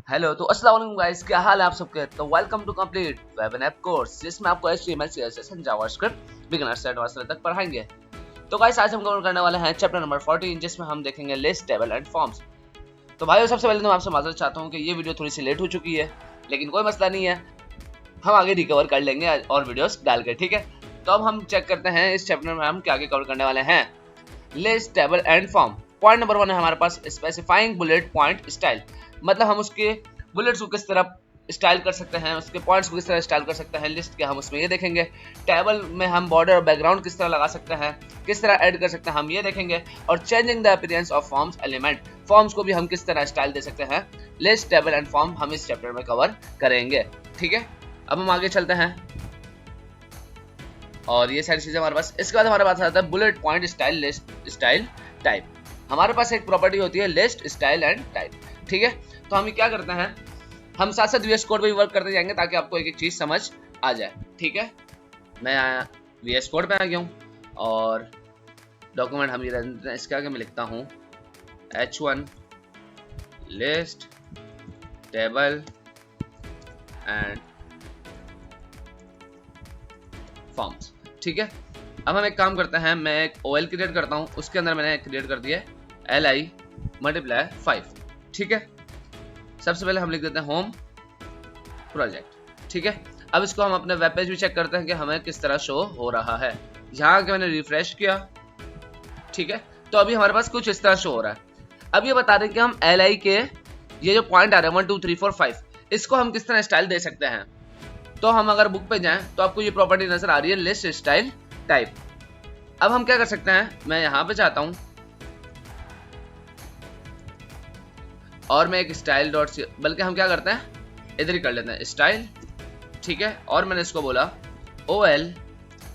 Hello तो अस्सलाम वालेकुम गाइस, क्या हाल है आप सबके। तो welcome to complete web and app course, जिसमें आपको HTML CSS and JavaScript beginner से एडवांस लेवल तक पढ़ाएंगे। तो गाइस आज हम कवर करने वाले हैं चैप्टर नंबर 14, जिसमें हम देखेंगे लिस्ट, टेबल एंड फॉर्म्स। तो भाइयों, सबसे पहले तो मैं आपसे माजरत चाहता हूं कि ये वीडियो थोड़ी सी लेट हो चुकी है, लेकिन कोई मसला नहीं है, हम आगे रिकवर कर लेंगे और वीडियोस डाल के, ठीक है। तो अब हम चेक करते हैं इस चैप्टर में हम क्या आगे कवर करने वाले हैं। List, table and form. Point number 1 है हमारे पास स्पेसिफाइंग बुलेट पॉइंट स्टाइल, मतलब हम उसके बुलेट्स को किस तरह स्टाइल कर सकते हैं, उसके पॉइंट्स को किस तरह स्टाइल कर सकते हैं। लिस्ट के हम उसमें ये देखेंगे। टेबल में हम बॉर्डर और बैकग्राउंड किस तरह लगा सकते हैं, किस तरह ऐड कर सकते हैं, हम ये देखेंगे। और changing the appearance of forms element, forms को भी हम किस तरह स्टाइल दे सकते हैं। लिस्ट, टेबल एंड फॉर्म हम इस चैप्टर में कवर करेंगे, ठीक है। अब हम आगे चलते हैं और ये सारी चीजें हमारे पास। इसके बाद हमारे पास आता है bullet point style, list style type. हमारे पास एक प्रॉपर्टी होती है लिस्ट, स्टाइल एंड टाइप, ठीक है। तो हम क्या करते हैं, हम साथ साथ VS कोड पे भी वर्क करते जाएंगे ताकि आपको एक एक चीज समझ आ जाए, ठीक है। मैं VS कोड पे आ गया हूँ और डॉक्यूमेंट हम ये इसके आगे मैं लिखता हूँ H1 list, table and forms, ठीक है। अब हम एक काम करते हैं, मैं एक OL क्रिएट करता हूँ, उसके अंदर मैंने क्रिएट कर दिया LI × 5, ठीक है। सबसे पहले हम लिख देते हैं होम प्रोजेक्ट, ठीक है। अब इसको हम अपने वेब पेज भी चेक करते हैं कि हमें किस तरह शो हो रहा है। यहाँ के मैंने रिफ्रेश किया, ठीक है। तो अभी हमारे पास कुछ इस तरह शो हो रहा है। अब ये बता दें कि हम LI के ये जो पॉइंट आ रहे हैं 1 2 3 4 5, इसको हम किस तरह स्टाइल दे सकते हैं। तो हम अगर बुक पे जाएं तो आपको ये प्रॉपर्टी नजर आ रही है लिस्ट, स्टाइल, टाइप। अब हम क्या कर सकते हैं, मैं यहाँ पे जाता हूँ और मैं एक स्टाइल डॉट सी, बल्कि हम क्या करते हैं इधर ही कर लेते हैं स्टाइल, ठीक है। और मैंने इसको बोला OL,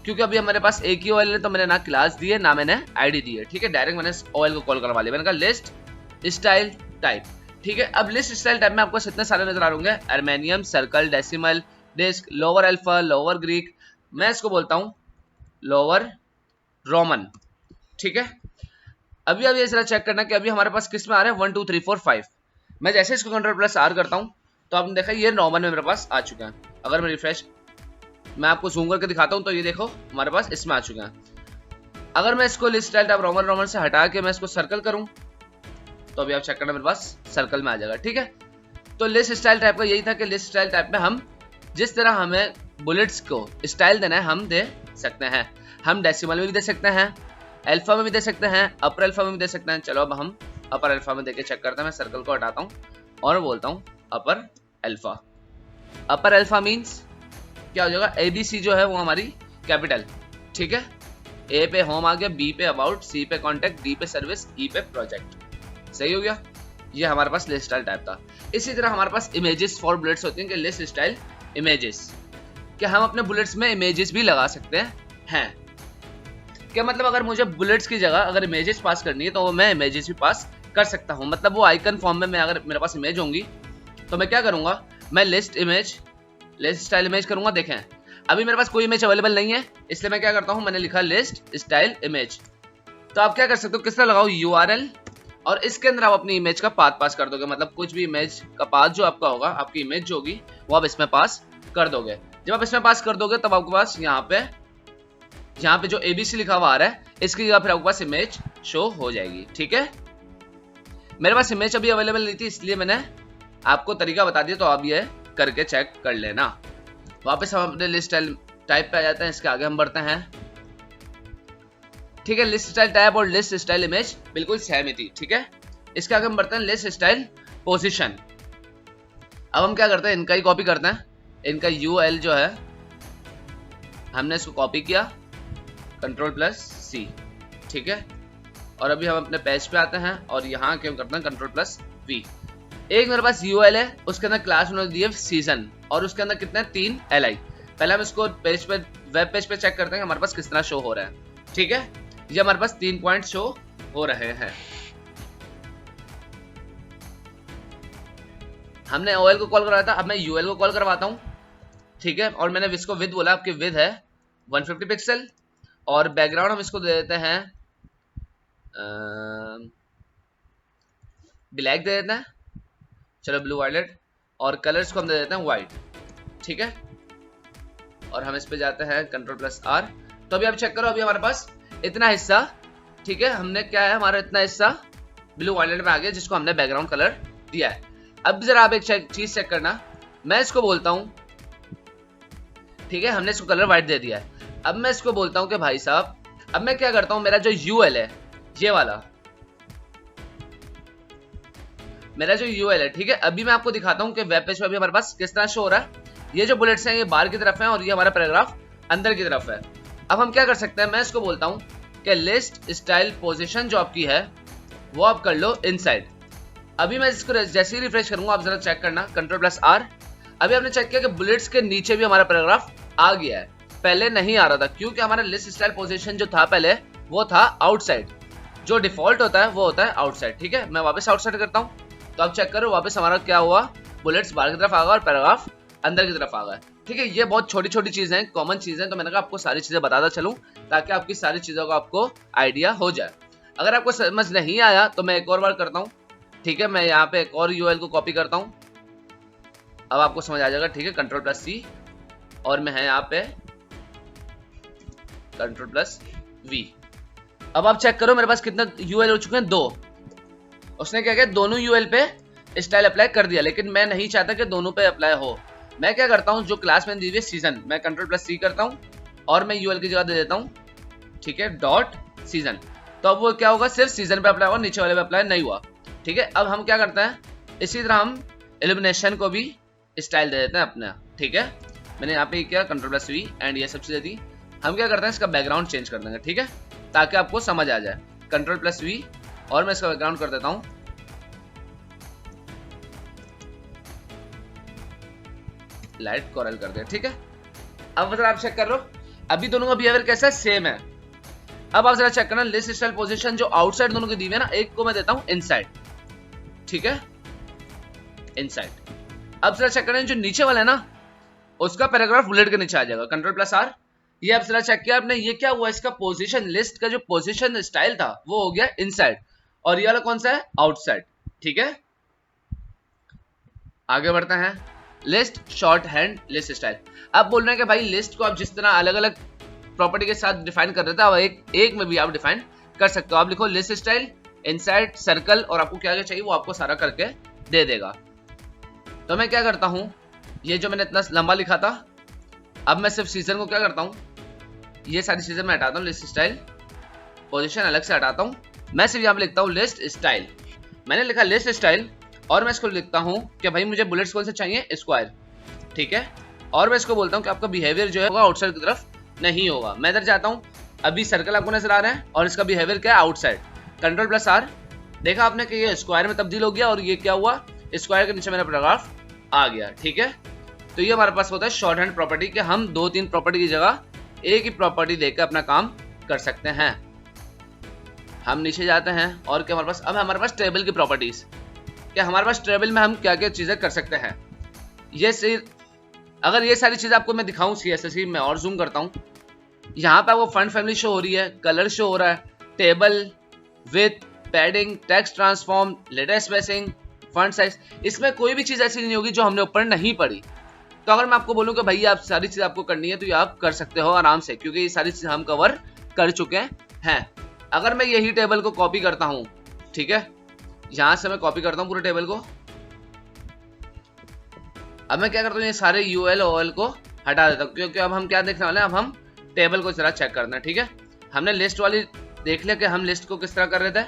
क्योंकि अभी हमारे पास एक ही OL है, तो मैंने ना क्लास दी है ना मैंने ID दी है, ठीक है। डायरेक्ट मैंने OL को कॉल करवा लिया, मैंने कहा लिस्ट, स्टाइल, टाइप, ठीक है। अब लिस्ट स्टाइल टाइप में आपको इतने सारे नजर आ होंगे, अर्मेनियम, circle, decimal, disc, lower alpha, lower Greek, मैं इसको बोलता हूँ लोअर रोमन, ठीक है। अभी अभी जरा चेक करना कि अभी हमारे पास किस में आ रहा है 1 2 3 4 5। मैं जैसे इसको Ctrl+R करता हूँ तो आपने देखा ये रोमन में मेरे पास आ चुका है। अगर मैं रिफ्रेश, मैं आपको जूम करके दिखाता हूँ तो ये देखो हमारे पास इसमें आ चुका है। अगर मैं इसको लिस्ट स्टाइल टाइप रोमन से हटा के मैं इसको सर्कल करूँ तो अभी आप चेक करना मेरे पास सर्कल में आ जाएगा, ठीक है। तो लिस्ट स्टाइल टाइप का यही था कि लिस्ट स्टाइल टाइप में हम जिस तरह हमें बुलेट्स को स्टाइल देना है हम दे सकते हैं। हम डेसिमल में भी दे सकते हैं, अल्फा में भी दे सकते हैं, अपर अल्फा में भी दे सकते हैं। चलो अब हम अपर अल्फा में देके चेक करते हैं। मैं सर्कल को हटाता हूँ और बोलता हूँ अपर अल्फा। अपर अल्फा मीन्स क्या हो जाएगा, ABC जो है वो हमारी कैपिटल, ठीक है। A पे होम आ गया, B पे अबाउट, C पे कॉन्टेक्ट, D पे सर्विस, E पे प्रोजेक्ट, सही हो गया। ये हमारे पास लिस्ट स्टाइल टाइप था। इसी तरह हमारे पास इमेजेस फॉर बुलेट्स होती हैं कि लिस्ट स्टाइल इमेजेस, कि हम अपने बुलेट्स में इमेजेस भी लगा सकते हैं। क्या मतलब, अगर मुझे बुलेट्स की जगह अगर इमेजेस पास करनी है तो मैं इमेजेस भी पास कर सकता हूं। मतलब वो आइकन फॉर्म में मैं, अगर मेरे पास इमेज होंगी तो मैं क्या करूंगा, मैं list image, list style image करूंगा। देखें अभी मेरे पास कोई इमेज अवेलेबल नहीं है, इसलिए मैं क्या करता हूं, मैंने लिखा लिस्ट स्टाइल इमेज। तो आप क्या कर सकते हो, किस तरह लगाओ URL, और इसके अंदर आप अपनी इमेज का पाथ पास कर दोगे। मतलब कुछ भी इमेज का पाथ जो आपका होगा, आपकी इमेज जो होगी वो आप इसमें पास कर दोगे। जब आप इसमें पास कर दोगे तब आपके पास यहाँ पे जो ABC लिखा हुआ आ रहा है, इसकी जगह फिर आपके पास इमेज शो हो जाएगी, ठीक है। मेरे पास इमेज अभी अवेलेबल नहीं थी, इसलिए मैंने आपको तरीका बता दिया, तो आप ये करके चेक कर लेना। वापस हम अपने लिस्ट स्टाइल टाइप पे आ जाते हैं, इसके आगे हम बढ़ते हैं, ठीक है। लिस्ट स्टाइल टाइप और लिस्ट स्टाइल इमेज बिल्कुल सेम ही थी, ठीक है। इसके आगे हम बढ़ते हैं लिस्ट स्टाइल पोजीशन। अब हम क्या करते हैं, इनका ही कॉपी करते हैं। इनका UL जो है हमने इसको कॉपी किया, Ctrl+C, ठीक है। और अभी हम अपने पेज पे आते हैं और यहाँ क्या करते हैं Ctrl+V। एक मेरे पास UL है, उसके अंदर क्लास उन्होंने दी है सीजन, और उसके अंदर कितने 3 LI। पहले हम इसको पेज पे, वेब पेज पे चेक करते हैं हमारे पास किस तरह शो हो रहा है, ठीक है। ये हमारे पास 3 पॉइंट शो हो रहे हैं। हमने OL को कॉल करवाया था, अब मैं UL को कॉल करवाता हूँ, ठीक है। और मैंने इसको विद बोला, आपकी विद है 150 पिक्सल, और बैकग्राउंड हम इसको दे देते हैं ब्लैक दे देते हैं, चलो ब्लू वायलेट, और कलर्स को हम दे देते हैं व्हाइट, ठीक है। और हम इस पे जाते हैं Ctrl+R। तो अभी आप चेक करो, अभी हमारे पास इतना हिस्सा, ठीक है, हमने क्या है, हमारा इतना हिस्सा ब्लू वायलेट में आ गया जिसको हमने बैकग्राउंड कलर दिया है। अब जरा आप एक चीज चेक करना, मैं इसको बोलता हूं, ठीक है, हमने इसको कलर व्हाइट दे दिया है। अब मैं इसको बोलता हूं कि भाई साहब, अब मैं क्या करता हूं, मेरा जो यूएल है, ये वाला मेरा जो यूएल है, ठीक है, अभी मैं आपको दिखाता हूं कि वेब पेज पे अभी हमारे पास किस तरह शो हो रहा है। ये जो बुलेट्स हैं ये बाहर की तरफ है और ये हमारा पैराग्राफ अंदर की तरफ है। अब हम क्या कर सकते हैं, मैं इसको बोलता हूं कि लिस्ट स्टाइल पोजीशन जो आपकी है वो आप कर लो इनसाइड। अभी मैं इसको जैसे ही रिफ्रेश करूंगा, आप जरा चेक करना Ctrl+R। अभी आपने चेक किया कि बुलेट्स के नीचे भी हमारा पैराग्राफ आ गया है, पहले नहीं आ रहा था क्योंकि हमारा लिस्ट स्टाइल पोजीशन जो था पहले वो था आउटसाइड, जो डिफॉल्ट होता है वो होता है आउटसाइड, ठीक है। मैं वापस आउटसाइड करता हूँ, तो आप चेक करो वापस हमारा क्या हुआ, बुलेट्स बाहर की तरफ आ गया और पैराग्राफ अंदर की तरफ आ गया, ठीक है। ये बहुत छोटी छोटी चीजें हैं, कॉमन चीजें, तो मैंने कहा आपको सारी चीजें बताता चलूं ताकि आपकी सारी चीजों का आपको आइडिया हो जाए। अगर आपको समझ नहीं आया तो मैं एक और बार करता हूँ, ठीक है। मैं यहाँ पे एक और यूएल को कॉपी करता हूँ, अब आपको समझ आ जाएगा, ठीक है। Ctrl+C और मैं है यहाँ पे Ctrl+V। अब आप चेक करो मेरे पास कितने यूएल हो चुके हैं, 2। उसने क्या किया, दोनों यूएल पे स्टाइल अप्लाई कर दिया, लेकिन मैं नहीं चाहता कि दोनों पे अप्लाई हो। मैं क्या करता हूँ, जो क्लास में दी हुई है सीजन, मैं Ctrl+C करता हूँ और मैं यूएल की जगह दे देता हूँ, ठीक है, डॉट सीजन। तो अब वो क्या होगा, सिर्फ सीजन पे अप्लाई हुआ, नीचे वाले पे अप्लाई नहीं हुआ, ठीक है। अब हम क्या करते हैं, इसी तरह हम इल्यूमिनेशन को भी स्टाइल दे देते हैं अपना, ठीक है। मैंने यहाँ पे किया Ctrl+V एंड ये सब चीजें दी। हम क्या करते हैं, इसका बैकग्राउंड चेंज कर देंगे, ठीक है, ताकि आपको समझ आ जाए। Ctrl+V और मैं इसका बैकग्राउंड कर देता हूँ लाइट कोरल कर दिया, ठीक है। अब जरा आप चेक कर लो, अभी दोनों का बिहेवियर कैसा है, सेम है। अब आप जरा चेक करना, लिस्ट स्टाइल पोजीशन जो आउटसाइड दोनों की दी हुई है ना, एक को मैं देता हूं इनसाइड, ठीक है, इनसाइड। अब जरा चेक करना, जो नीचे वाला है ना उसका पैराग्राफ बुलेट के नीचे आ जाएगा, Ctrl+R। ये अब जरा चेक किया आपने, ये क्या हुआ, इसका पोजीशन, लिस्ट का जो पोजीशन स्टाइल था वो हो गया इनसाइड, और ये वाला कौन सा है, आउटसाइड, ठीक है। आगे बढ़ते हैं, list short hand list style. अब बोल रहे हैं कि भाई लिस्ट को आप जिस तरह अलग अलग प्रॉपर्टी के साथ डिफाइन कर रहे थे, अब एक में भी आप डिफाइन कर सकते हो। आप लिखो लिस्ट स्टाइल इनसाइड सर्कल और आपको क्या क्या चाहिए वो आपको सारा करके दे देगा। तो मैं क्या करता हूं, ये जो मैंने इतना लंबा लिखा था, अब मैं सिर्फ सीजन को क्या करता हूं, ये सारी चीजें मैं हटाता हूं, लिस्ट स्टाइल पोजीशन अलग से हटाता हूं, मैं सिर्फ यहाँ पे लिखता हूं लिस्ट स्टाइल। मैंने लिखा लिस्ट स्टाइल और मैं इसको लिखता हूं कि भाई मुझे बुलेट्स कौन से चाहिए, स्क्वायर, ठीक है। और मैं इसको बोलता हूं कि आपका बिहेवियर जो है वो आउटसाइड की तरफ नहीं होगा। मैं इधर जाता हूं, अभी सर्कल आपको नजर आ रहा है और इसका बिहेवियर क्या है, आउटसाइड। Ctrl+R, देखा आपने कि ये स्क्वायर में तब्दील हो गया और ये क्या हुआ, स्क्वायर के नीचे मेरा पैराग्राफ आ गया, ठीक है। तो ये हमारे पास होता है शॉर्ट हैंड प्रॉपर्टी कि हम 2-3 प्रॉपर्टी की जगह एक ही प्रॉपर्टी देकर अपना काम कर सकते हैं। हम नीचे जाते हैं और क्या हमारे पास, अब हमारे पास टेबल की प्रॉपर्टीज, क्या हमारे पास टेबल में हम क्या क्या चीजें कर सकते हैं। ये अगर ये सारी चीजें आपको मैं दिखाऊं CSS में और जूम करता हूं, यहाँ पे वो फंड फैमिली शो हो रही है, कलर शो हो रहा है, table with padding, text transform, letter spacing, font size, इसमें कोई भी चीज ऐसी नहीं होगी जो हमने ऊपर नहीं पढ़ी। तो अगर मैं आपको बोलूं कि भाई आप सारी चीज आपको करनी है तो ये आप कर सकते हो आराम से, क्योंकि ये सारी चीज हम कवर कर चुके हैं। अगर मैं यही टेबल को कॉपी करता हूं, ठीक है, यहां से मैं कॉपी करता हूं पूरे टेबल को, अब मैं क्या करता हूं, ये सारे UL OL को हटा देता हूं, क्योंकि अब हम क्या देखने वाले हैं, अब हम टेबल को जरा चेक करना है, ठीक है। हमने लिस्ट वाली देख लिया कि हम लिस्ट को किस तरह कर रहे थे,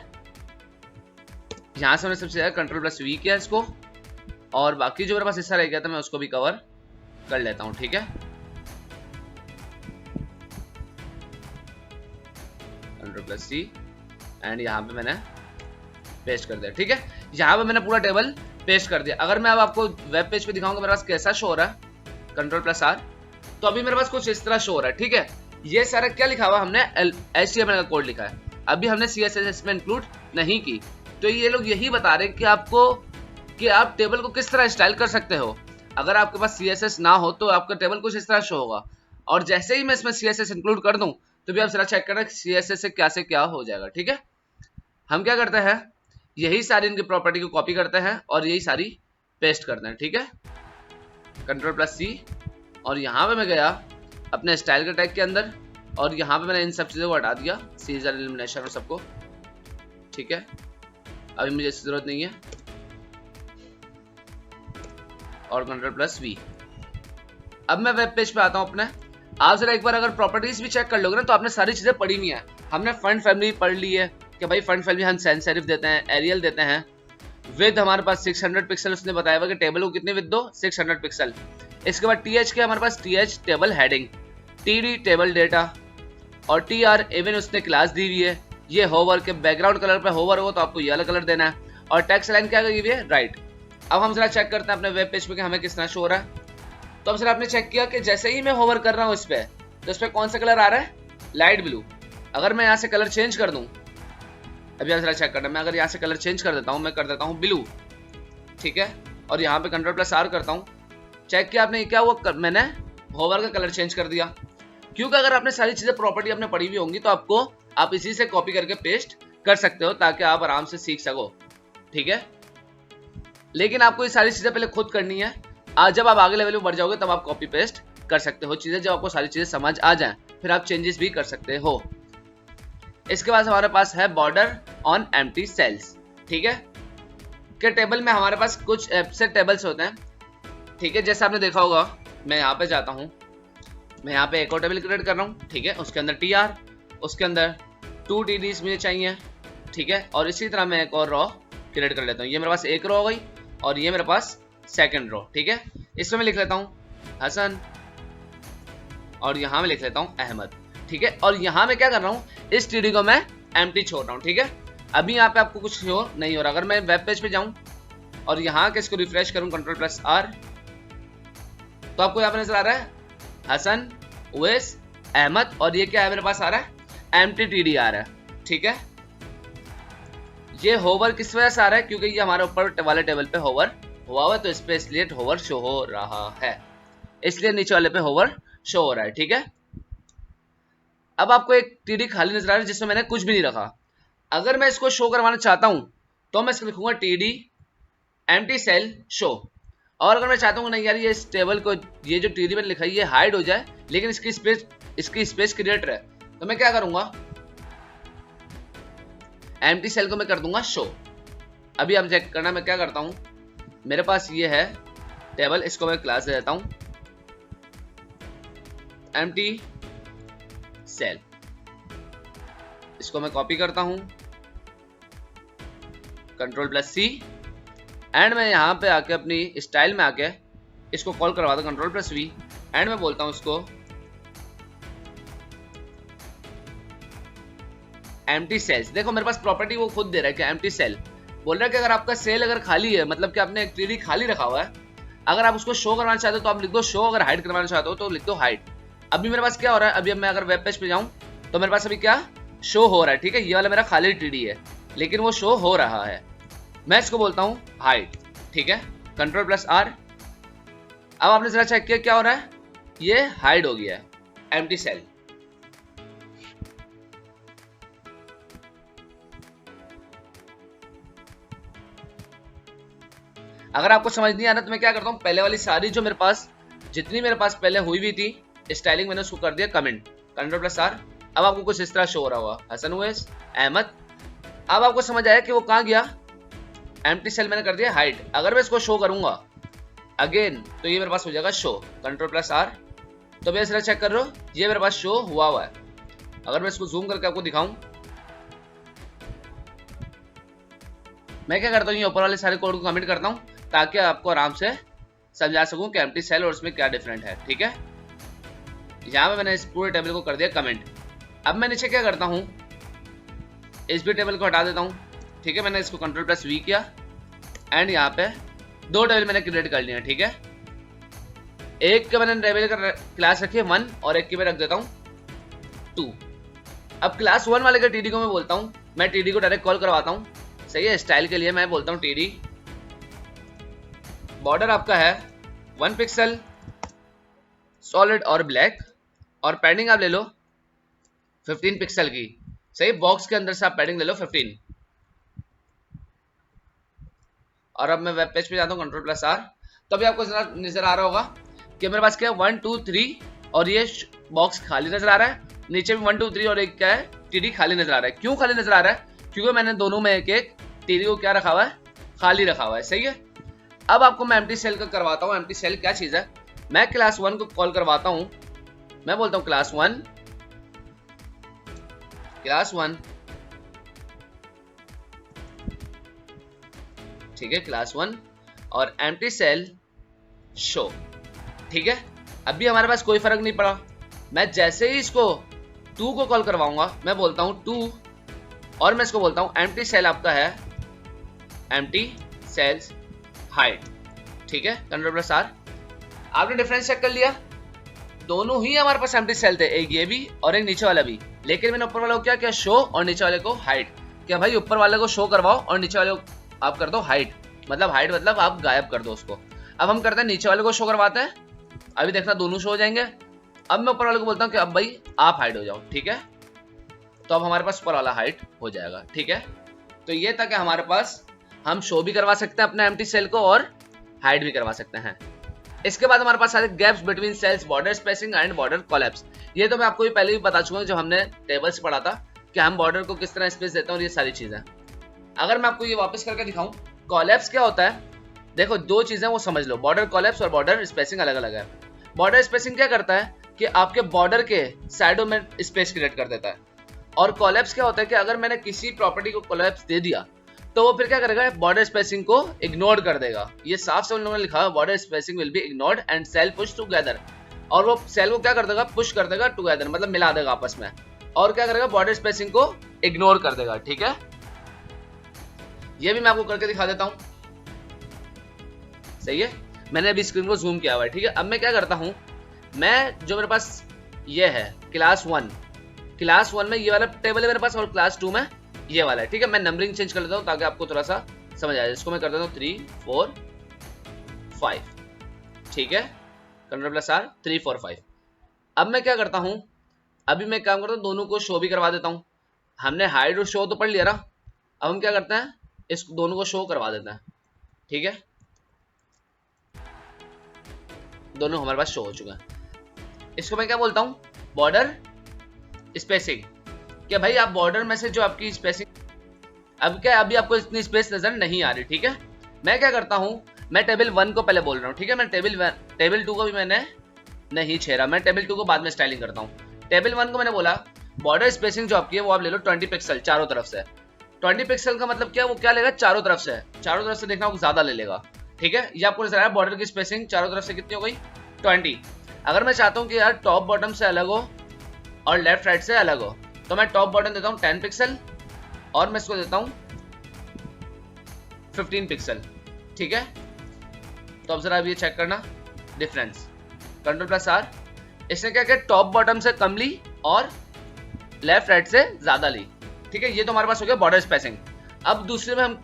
यहां से मैंने सबसे ज्यादा Ctrl+V किया इसको, और बाकी जो मेरे पास हिस्सा रह गया था मैं उसको भी कवर कर लेता हूं, ठीक है। Ctrl+C एंड यहाँ पे मैंने पेस्ट कर दिया, ठीक है। यहाँ पे मैंने पूरा टेबल पेस्ट कर दिया। अगर मैं अब आपको वेब पेज पे दिखाऊंगा मेरे पास कैसा शो हो रहा है, Ctrl+R, तो अभी मेरे पास कुछ इस तरह शो हो रहा है, ठीक है। ये सारा क्या लिखा हुआ, हमने HTML का कोड लिखा है, अभी हमने CSS में इंक्लूड नहीं की। तो ये लोग यही बता रहे कि आपको कि आप टेबल को किस तरह स्टाइल कर सकते हो। अगर आपके पास CSS ना हो तो आपका टेबल कुछ इस तरह शो होगा, और जैसे ही मैं इसमें CSS इंक्लूड कर दूं तो भी आप जरा चेक करना CSS से क्या हो जाएगा, ठीक है। हम क्या करते हैं, यही सारी इनकी प्रॉपर्टी को कॉपी करते हैं और यही सारी पेस्ट करते हैं, ठीक है। कंट्रोल प्लस सी, और यहाँ पे मैं गया अपने स्टाइल के टैग के अंदर, और यहाँ पे मैंने इन सब चीज़ों को हटा दिया, सीजर एलिमिनेशन और सबको, ठीक है। अभी मुझे इसकी जरूरत नहीं है, और कंट्रोल प्लस वी। अब मैं वेब पेज पे आता हूँ अपने। आप जरा एक बार अगर प्रॉपर्टीज भी चेक कर लोगे ना तो आपने सारी चीजें पढ़ी हुई है। हमने फंड फैमिली पढ़ ली है कि भाई फंड फैमिली हम सैंस सेरिफ देते हैं, एरियल देते हैं, विद हमारे पास 600 पिक्सल, उसने बताया हुआ कि टेबल को कितने विद दो, 600 पिक्सल। इसके बाद टीएच के हमारे पास TH table heading, TD table data, और टीआर इवन उसने क्लास दी हुई है। ये होवर के बैकग्राउंड कलर पे होवर हो तो आपको ये वाला कलर देना है, और टेक्स्ट लाइन क्या की हुई है, राइट। अब हम जरा चेक करते हैं अपने वेब पेज पे कि हमें किस तरह शो हो रहा है। तो अब सर आपने चेक किया कि जैसे ही मैं होवर कर रहा हूँ इस पे, तो इस पे कौन सा कलर आ रहा है, लाइट ब्लू। अगर मैं यहाँ से कलर चेंज कर दूं, अब यहाँ जरा चेक करना, मैं अगर यहाँ से कलर चेंज कर देता हूँ, मैं कर देता हूँ ब्लू, ठीक है, और यहाँ पे कंट्रोल प्लस आर करता हूँ, चेक किया आपने क्या हुआ, मैंने होवर का कलर चेंज कर दिया। क्योंकि अगर आपने सारी चीजें प्रॉपर्टी आपने पढ़ी हुई होंगी तो आपको आप इसी से कॉपी करके पेस्ट कर सकते हो ताकि आप आराम से सीख सको, ठीक है। लेकिन आपको ये सारी चीजें पहले खुद करनी है। आज जब आप आगे लेवल में बढ़ जाओगे तब आप कॉपी पेस्ट कर सकते हो चीजें, जब आपको सारी चीजें समझ आ जाएं फिर आप चेंजेस भी कर सकते हो। इसके बाद हमारे पास है बॉर्डर ऑन एम्प्टी सेल्स, ठीक है। के टेबल में हमारे पास कुछ एब्सेंट टेबल्स होते हैं, ठीक है। जैसे आपने देखा होगा, मैं यहाँ पे जाता हूँ, मैं यहाँ पे एक और टेबल क्रिएट कर रहा हूँ, ठीक है। उसके अंदर टीआर, उसके अंदर 2 टीडीज मुझे चाहिए, ठीक है। और इसी तरह मैं एक और रो क्रिएट कर लेता हूँ। ये मेरे पास एक रो हो गई और ये मेरे पास सेकंड रो, ठीक है। इसमें मैं लिख लेता हूँ हसन, और यहाँ मैं लिख लेता हूँ अहमद, ठीक है। और यहाँ मैं क्या कर रहा हूँ, इस टीडी को मैं एम्प्टी छोड़ रहा हूँ, ठीक है। अभी यहाँ पे आपको कुछ शो नहीं हो रहा। अगर मैं वेब पेज पे जाऊँ और यहाँ के इसको रिफ्रेश करूँ कंट्रोल प्लस आर, तो आपको यहाँ पे नजर आ रहा है हसन, उवैस, अहमद, और ये क्या है मेरे पास आ रहा है, एम्प्टी टीडी आ रहा है, ठीक है। ये होवर किस वजह से आ रहा है, क्योंकि ये हमारे ऊपर वाले टेबल पे होवर हुआ हुआ है, तो इस पे इसलिए होवर शो हो रहा है, इसलिए नीचे वाले पे होवर शो हो रहा है, ठीक है। अब आपको एक टीडी खाली नजर आ रहा है जिसमें मैंने कुछ भी नहीं रखा। अगर मैं इसको शो करवाना चाहता हूं तो मैं इसको लिखूंगा टीडी एम्प्टी सेल शो। और अगर मैं चाहता हूँ नहीं यार ये इस टेबल को, ये जो टीडी में लिखा है ये हाइड हो जाए लेकिन इसकी स्पेस क्रिएटर है, तो मैं क्या करूंगा, एम्प्टी सेल को मैं कर दूंगा शो। अभी आप चेक करना मैं क्या करता हूं, मेरे पास ये है टेबल, इसको मैं क्लास दे देता हूं एम्प्टी सेल, इसको मैं कॉपी करता हूं कंट्रोल प्लस सी, एंड मैं यहां पे आके अपनी स्टाइल में आके इसको कॉल करवाता हूं कंट्रोल प्लस वी, एंड मैं बोलता हूं इसको एम्प्टी सेल्स। देखो मेरे पास प्रॉपर्टी वो खुद दे रहा है कि एम्प्टी सेल, बोल रहा है कि अगर आपका सेल अगर खाली है, मतलब कि आपने एक टीडी खाली रखा हुआ है, अगर आप उसको शो करवाना चाहते हो तो आप लिख दो शो, अगर हाइड करवाना चाहते हो तो लिख दो हाइड। अभी मेरे पास क्या हो रहा है, अभी अब मैं अगर वेब पेज पे जाऊं तो मेरे पास अभी क्या शो हो रहा है, ठीक है। ये वाला मेरा खाली टीडी है लेकिन वो शो हो रहा है, मैं इसको बोलता हूं हाइड, ठीक है, कंट्रोल प्लस आर। अब आपने जरा चेक किया क्या हो रहा है, ये हाइड हो गया है एम्प्टी सेल। अगर आपको समझ नहीं आ रहा तो मैं क्या करता हूँ, पहले वाली सारी जो मेरे पास जितनी मेरे पास पहले हुई हुई थी स्टाइलिंग, मैंने उसको कर दिया कमेंट, कंट्रोल प्लस आर। अब आपको कुछ इस तरह शो हो रहा हुआ हसन, उवैस, अहमद। अब आपको समझ आया कि वो कहाँ गया, एम्प्टी सेल मैंने कर दिया हाइड। अगर मैं इसको शो करूंगा अगेन तो ये मेरे पास हो जाएगा शो, कंट्रोल प्लस आर। तो मैं इस तरह चेक कर रहा हूँ ये मेरे पास शो हुआ हुआ है। अगर मैं इसको जूम करके आपको दिखाऊं, मैं क्या करता हूँ, ये ऊपर वाले सारे कोड को कमेंट करता हूँ ताकि आपको आराम से समझा सकूं कि एम्प्टी सेल और उसमें क्या डिफरेंट है, ठीक है। यहाँ पे मैंने इस पूरे टेबल को कर दिया कमेंट। अब मैं नीचे क्या करता हूँ, इस भी टेबल को हटा देता हूँ, ठीक है। मैंने इसको कंट्रोल प्लस वी किया एंड यहाँ पे 2 टेबल मैंने क्रिएट कर लिया, ठीक है। एक के मैंने टेबल का क्लास रखी है 1 और एक की मैं रख देता हूँ 2। अब क्लास 1 वाले के टीडी को मैं बोलता हूँ, मैं टीडी को डायरेक्ट कॉल करवाता हूूँ, सही है। स्टाइल के लिए मैं बोलता हूँ टीडी, बॉर्डर आपका है 1 पिक्सल सॉलिड और ब्लैक, और पैडिंग आप ले लो 15 पिक्सल की, सही। बॉक्स के अंदर से आप पैडिंग ले लो 15। और अब मैं वेब पेज पे जाता हूँ Ctrl+R, तो अभी आपको नजर आ रहा होगा कि मेरे पास क्या है 1 2 3 और ये बॉक्स खाली नजर आ रहा है, नीचे भी 1 2 3 और एक क्या है टीडी खाली नजर आ रहा है। क्यों खाली नजर आ रहा है? क्योंकि मैंने दोनों में एक एक टीडी को क्या रखा हुआ है, खाली रखा हुआ है। सही है। अब आपको मैं एम्प्टी सेल का करवाता हूँ। एम्प्टी सेल क्या चीज है, मैं क्लास 1 को कॉल करवाता हूँ, मैं बोलता हूँ क्लास 1 ठीक है, क्लास 1 और एम्प्टी सेल शो। ठीक है, अभी हमारे पास कोई फर्क नहीं पड़ा। मैं जैसे ही इसको 2 को कॉल करवाऊंगा, मैं बोलता हूं 2 और मैं इसको बोलता हूं एम्प्टी सेल आपका है एम्प्टी सेल्स हाइड। ठीक है, Ctrl+R। आपने डिफरेंस चेक कर लिया, दोनों ही हमारे पास एम्प्टी सेल थे, एक ये भी और एक नीचे वाला भी। लेकिन मैंने ऊपर वाले को क्या किया, शो, और नीचे वाले को हाइड। क्या भाई ऊपर वाले को शो करवाओ और नीचे वाले को आप कर दो हाइड, मतलब हाइड मतलब आप गायब कर दो उसको। अब हम करते हैं नीचे वाले को शो करवाते हैं, अभी देखना दोनों शो हो जाएंगे। अब मैं ऊपर वाले को बोलता हूँ कि अब भाई आप हाइड हो जाओ। ठीक है, तो अब हमारे पास ऊपर वाला हाइड हो जाएगा। ठीक है, तो ये था कि हमारे पास हम शो भी करवा सकते हैं अपने एम्प्टी सेल को और हाइड भी करवा सकते हैं। इसके बाद हमारे पास आते हैं gaps between cells, border spacing and border collapse. ये तो मैं आपको पहले भी बता चुका हूँ जब हमने टेबल्स पढ़ा था कि हम बॉर्डर को किस तरह स्पेस देते हैं और ये सारी चीजें। अगर मैं आपको ये वापस करके दिखाऊं, कोलैप्स क्या होता है, देखो दो चीजें वो समझ लो, बॉर्डर कोलैप्स और बॉर्डर स्पेसिंग अलग अलग है। बॉर्डर स्पेसिंग क्या करता है कि आपके बॉर्डर के साइडों में स्पेस क्रिएट कर देता है, और कोलैप्स क्या होता है कि अगर मैंने किसी प्रॉपर्टी को कोलैप्स दे दिया तो वो फिर क्या करेगा, बॉर्डर स्पेसिंग को इग्नोर कर देगा। ये साफ से उन लोगों ने लिखा है, border spacing will be ignored and cell push together. और वो सेल को क्या कर देगा, पुश कर देगा टुगेदर, मतलब मिला देगा आपस में, और क्या करेगा, बॉर्डर स्पेसिंग को इग्नोर कर देगा। ठीक है, ये भी मैं आपको करके दिखा देता हूं। सही है, मैंने अभी स्क्रीन को जूम किया हुआ है। ठीक है, अब मैं क्या करता हूं, मैं जो मेरे पास ये है क्लास 1 में ये वाला टेबल है मेरे पास, और क्लास 2 में ये वाला है। ठीक है, मैं नंबरिंग चेंज कर लेता हूं ताकि आपको थोड़ा सा समझ आए। इसको मैं कर देता हूं 3 4 5। ठीक है, Ctrl+R 3 4 5। अब मैं क्या करता हूं, अभी मैं काम करता हूं, दोनों को शो भी करवा देता हूं। हमने हाइड और शो तो पढ़ लिया ना, अब हम क्या करते हैं, इस दोनों को शो करवा देते हैं। ठीक है, दोनों हमारे पास शो हो चुका है। इसको मैं क्या बोलता हूं, बॉर्डर स्पेसिंग। क्या भाई आप बॉर्डर में से जो आपकी स्पेसिंग, अब क्या अभी आपको इतनी स्पेस नजर नहीं आ रही। ठीक है, मैं क्या करता हूं, मैं टेबल 1 को पहले बोल रहा हूं। ठीक है, मैं टेबल 2 को भी मैंने नहीं छेड़ा, मैं टेबल 2 को बाद में स्टाइलिंग करता हूं। टेबल 1 को मैंने बोला बॉर्डर स्पेसिंग जो आपकी है वो आप ले लो 20 पिक्सल चारों तरफ से। 20 पिक्सल का मतलब क्या, वो क्या लेगा, चारों तरफ से देखना वो ज्यादा ले लेगा। ठीक है, ये आपको नजर आया, बॉर्डर की स्पेसिंग चारों तरफ से कितनी हो गई, 20। अगर मैं चाहता हूं कि यार टॉप बॉटम से अलग हो और लेफ्ट राइट से अलग हो, तो मैं टॉप बॉटम देता हूं 10 पिक्सल और मैं इसको देता हूं 15 पिक्सल। ठीक है, तो अब जरा अब ये चेक करना डिफरेंस, Ctrl+R। इसने क्या किया, टॉप बॉटम से कम ली और लेफ्ट राइट से ज्यादा ली। ठीक है, ये तो हमारे पास हो गया बॉर्डर स्पेसिंग। अब दूसरे में हम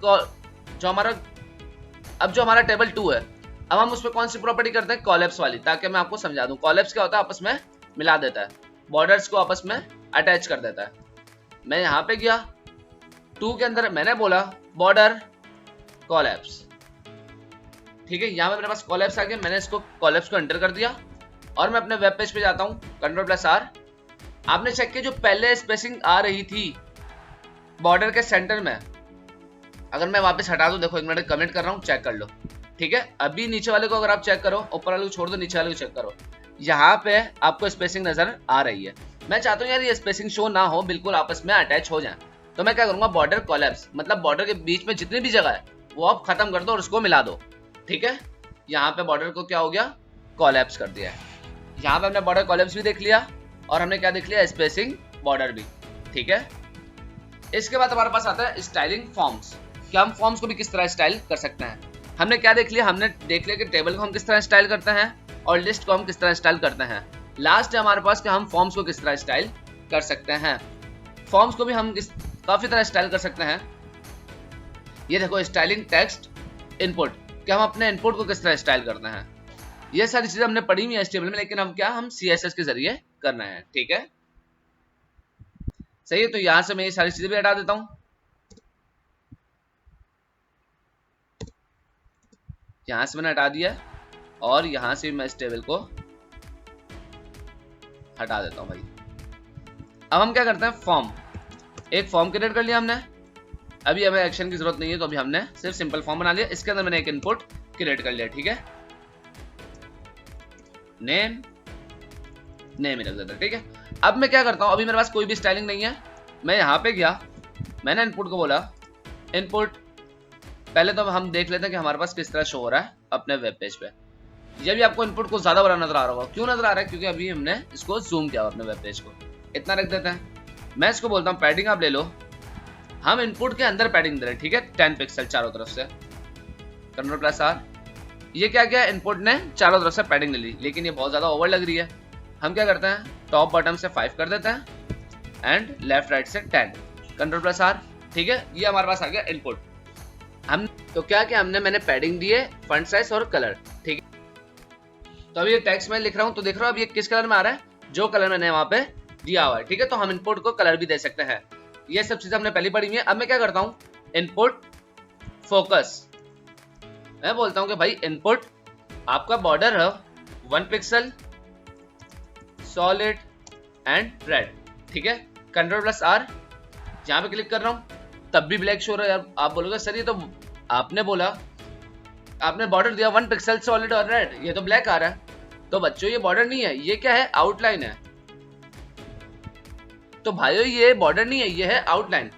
जो हमारा टेबल 2 है, अब हम उस पर कौन सी प्रॉपर्टी करते हैं, कोलैप्स वाली, ताकि मैं आपको समझा दूं। कोलैप्स क्या होता है, आपस में मिला देता है, बॉर्डर्स को आपस में अटैच कर देता है। मैं यहां पे गया 2 के अंदर, मैंने बोला बॉर्डर कोलैप्स। ठीक है, यहां पे मेरे पास कोलैप्स आ गया, मैंने इसको कोलैप्स को एंटर कर दिया और मैं अपने वेब पेज पे जाता हूं, Ctrl+R। आपने चेक किया जो पहले स्पेसिंग आ रही थी बॉर्डर के सेंटर में, अगर मैं वापस हटा दूं, देखो एक मिनट कमेंट कर रहा हूं, चेक कर लो। ठीक है, अभी नीचे वाले को अगर आप चेक करो, ऊपर वाले को छोड़ दो, नीचे वाले को चेक करो, यहाँ पे आपको स्पेसिंग नजर आ रही है। मैं चाहता हूँ यार ये स्पेसिंग शो ना हो, बिल्कुल आपस में अटैच हो जाए, तो मैं क्या करूंगा, बॉर्डर कोलैप्स, मतलब बॉर्डर के बीच में जितनी भी जगह है वो आप खत्म कर दो और उसको मिला दो। ठीक है, यहाँ पे बॉर्डर को क्या हो गया, कोलैप्स कर दिया है। यहाँ पे हमने बॉर्डर कोलैप्स भी देख लिया और हमने क्या देख लिया, स्पेसिंग बॉर्डर भी। ठीक है, इसके बाद हमारे पास आता है स्टाइलिंग फॉर्म्स, कि हम फॉर्म्स को भी किस तरह स्टाइल कर सकते हैं। हमने क्या देख लिया, हमने देख लिया कि टेबल को हम किस तरह स्टाइल करते हैं और लिस्ट को हम किस तरह स्टाइल करते हैं। लास्ट है हमारे पास कि हम फॉर्म्स को किस तरह स्टाइल कर सकते हैं। फॉर्म्स को भी हम काफी तरह स्टाइल कर सकते हैं। ये देखो स्टाइलिंग टेक्स्ट इनपुट, कि हम अपने इनपुट को किस तरह स्टाइल करते हैं। ये सारी चीजें हमने पढ़ी हुई है HTML में, लेकिन हम CSS के जरिए करना है। ठीक है, सही है, तो यहां से मैं ये सारी चीजें भी हटा देता हूं। यहाँ से मैंने हटा दिया और यहाँ से मैं इस टेबल को हटा देता हूँ भाई। अब हम क्या करते हैं, फॉर्म, एक फॉर्म क्रिएट कर लिया हमने। अभी हमें एक्शन की जरूरत नहीं है, तो अभी हमने सिर्फ सिंपल फॉर्म बना लिया। इसके अंदर मैंने एक इनपुट क्रिएट कर लिया, ठीक है, नेम ही रख देता, ठीक है। अब मैं क्या करता हूँ, अभी मेरे पास कोई भी स्टाइलिंग नहीं है, मैं यहाँ पे गया, मैंने इनपुट को बोला इनपुट। पहले तो हम देख लेते हैं कि हमारे पास किस तरह शो हो रहा है अपने वेब पेज पे। ये भी आपको इनपुट को ज्यादा बड़ा नजर आ रहा होगा, क्यों नजर आ रहा है, क्योंकि अभी हमने इसको जूम किया अपने वेब पेज को। इतना रख देते हैं। मैं इसको बोलता हूँ पैडिंग आप ले लो। हम इनपुट के अंदर पैडिंग दे रहे हैं, ठीक है, 10 पिक्सल चारों तरफ से, Ctrl+R। ये क्या किया, इनपुट ने चारों तरफ से पैडिंग ले ली, लेकिन ये बहुत ज्यादा ओवर लग रही है। हम क्या करते हैं, टॉप बॉटम से 5 कर देते हैं एंड लेफ्ट राइट से 10, Ctrl+R, ठीक है। ये हमारे पास आ गया इनपुट। हम तो क्या किया हमने, मैंने पैडिंग दिए, फॉन्ट साइज और कलर, ठीक है। तो अभी ये टेक्स्ट मैं लिख रहा हूँ, तो देख रहा हूँ अब ये किस कलर में आ रहा है, जो कलर मैंने वहां पे दिया हुआ है, ठीक है। तो हम इनपुट को कलर भी दे सकते हैं। ये सब चीजें हमने पहले पढ़ी हुई है। अब मैं क्या करता हूँ, इनपुट फोकस, मैं बोलता हूँ कि भाई इनपुट आपका बॉर्डर है 1 पिक्सल, सॉलिड एंड रेड, ठीक है, Ctrl+R। यहाँ पे क्लिक कर रहा हूँ तब भी ब्लैक शो रहा है यार। आप बोलोगे सर ये तो आपने बोला, आपने बॉर्डर दिया 1 पिक्सल, सॉलिड और रेड, ये तो ब्लैक आ रहा है। तो बच्चों ये बॉर्डर नहीं है, ये क्या है, आउटलाइन है। तो भाइयों ये बॉर्डर नहीं है, ये है आउटलाइन।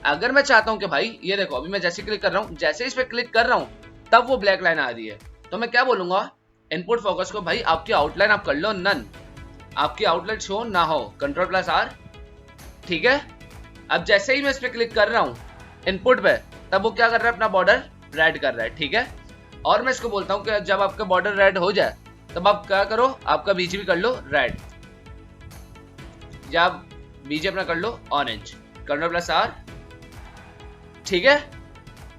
अगर मैं चाहता हूं कि भाई ये देखो, अभी मैं जैसे क्लिक कर रहा हूं, जैसे इस पे क्लिक कर रहा हूं तब वो ब्लैक लाइन आ रही है, तो मैं क्या बोलूंगा, इनपुट फोकस को भाई आपकी आउटलाइन आप कर लो नन, आपकी आउटलाइन शो ना हो, Ctrl+R, ठीक है। अब जैसे ही मैं इस पे क्लिक कर रहा हूं इनपुट पे, तब वो क्या कर रहा है, अपना बॉर्डर रेड कर रहा है, ठीक है। और मैं इसको बोलता हूं कि जब आपका बॉर्डर रेड हो जाए तब आप क्या करो, आपका बीच भी कर लो रेड, या बीच अपना कर लो ऑरेंज, Ctrl+R, ठीक है।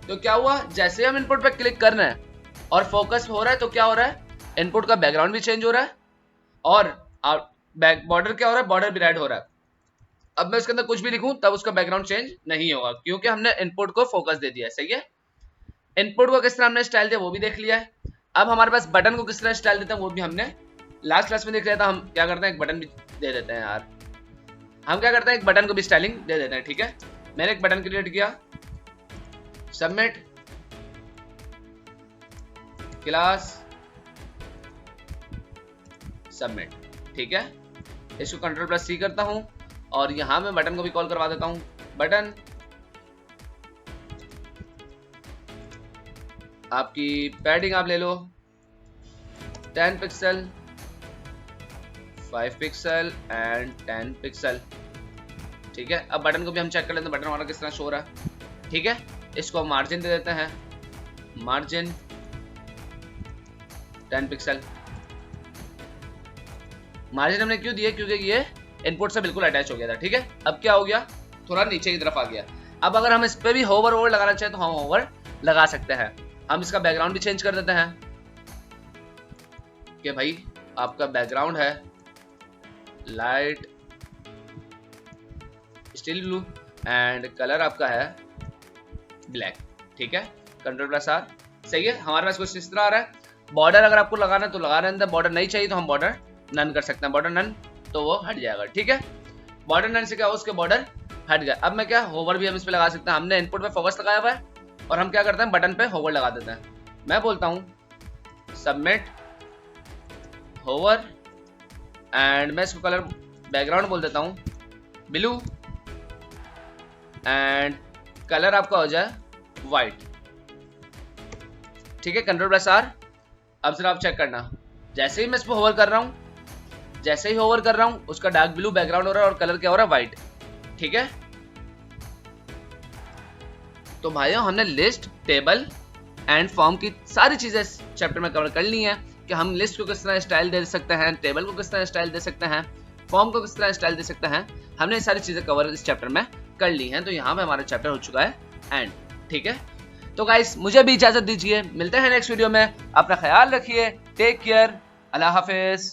तो क्या हुआ, जैसे हम इनपुट पे क्लिक कर रहे हैं और फोकस हो रहा है, तो क्या हो रहा है, इनपुट का बैकग्राउंड भी चेंज हो रहा है और बॉर्डर क्या हो रहा है, बॉर्डर भी रेड हो रहा है। अब मैं इसके अंदर कुछ भी लिखूं तब उसका बैकग्राउंड चेंज नहीं होगा, क्योंकि हमने इनपुट को फोकस दे दिया है, सही है। इनपुट को किस तरह हमने स्टाइल दिया वो भी देख लिया है। अब हमारे पास बटन को किस तरह स्टाइल देते हैं वो भी हमने लास्ट क्लास में देख लिया था। हम क्या करते हैं, एक बटन भी दे देते हैं यार, हम क्या करते हैं, एक बटन को भी स्टाइलिंग दे देते हैं, ठीक है। मैंने एक बटन क्रिएट किया, सबमिट क्लास सबमिट, ठीक है। इसको Ctrl+C करता हूं और यहां मैं बटन को भी कॉल करवा देता हूं, बटन आपकी पैडिंग आप ले लो 10 पिक्सल, 5 पिक्सल एंड 10 पिक्सल, ठीक है। अब बटन को भी हम चेक कर लेते हैं, बटन हमारा किस तरह शो हो रहा है, ठीक है। इसको मार्जिन दे देते हैं, मार्जिन 10 पिक्सल। मार्जिन हमने क्यों दिया, क्योंकि ये इनपुट से बिल्कुल अटैच हो गया था, ठीक है। अब क्या हो गया, थोड़ा नीचे की तरफ आ गया। अब अगर हम इस पे भी होवर ओवर लगाना चाहे तो हम होवर लगा सकते हैं। हम इसका बैकग्राउंड भी चेंज कर देते हैं कि भाई आपका बैकग्राउंड है light steel blue and colour आपका है ब्लैक, ठीक है, Ctrl+R, सही है। हमारे पास कुछ इस तरह आ रहा है। बॉर्डर अगर आपको लगाना है तो लगा रहे हैं, बॉर्डर नहीं चाहिए तो हम बॉर्डर नन कर सकते हैं, बॉर्डर नन, तो वो हट जाएगा, ठीक है। बॉर्डर नन से क्या हो, उसके बॉर्डर हट गया। अब मैं क्या, होवर भी हम इस पे लगा सकते हैं। हमने इनपुट पे फोकस लगाया हुआ है और हम क्या करते हैं, बटन पे होवर लगा देते हैं। मैं बोलता हूं सबमिट होवर एंड मैं इसको कलर बैकग्राउंड बोल देता हूं ब्लू एंड कलर आपका हो जाए व्हाइट, ठीक है, Ctrl+R। अब जरा आप चेक करना, जैसे ही मैं इस पर होवर कर रहा हूं, जैसे ही होवर कर रहा हूं उसका डार्क ब्लू बैकग्राउंड हो रहा है और कलर क्या हो रहा है, व्हाइट, ठीक है। तो भाइयों हमने लिस्ट, टेबल एंड फॉर्म की सारी चीजें इस चैप्टर में कवर कर ली हैं कि हम लिस्ट को किस तरह स्टाइल दे सकते हैं, टेबल को किस तरह स्टाइल दे सकते हैं, फॉर्म को किस तरह स्टाइल दे सकते हैं। हमने ये सारी चीजें कवर इस चैप्टर में कर ली हैं। तो यहाँ पे हमारा चैप्टर हो चुका है एंड, ठीक है। तो गाइस मुझे भी इजाजत दीजिए, मिलते हैं नेक्स्ट वीडियो में। अपना ख्याल रखिए, टेक केयर, अल्लाह हाफिज।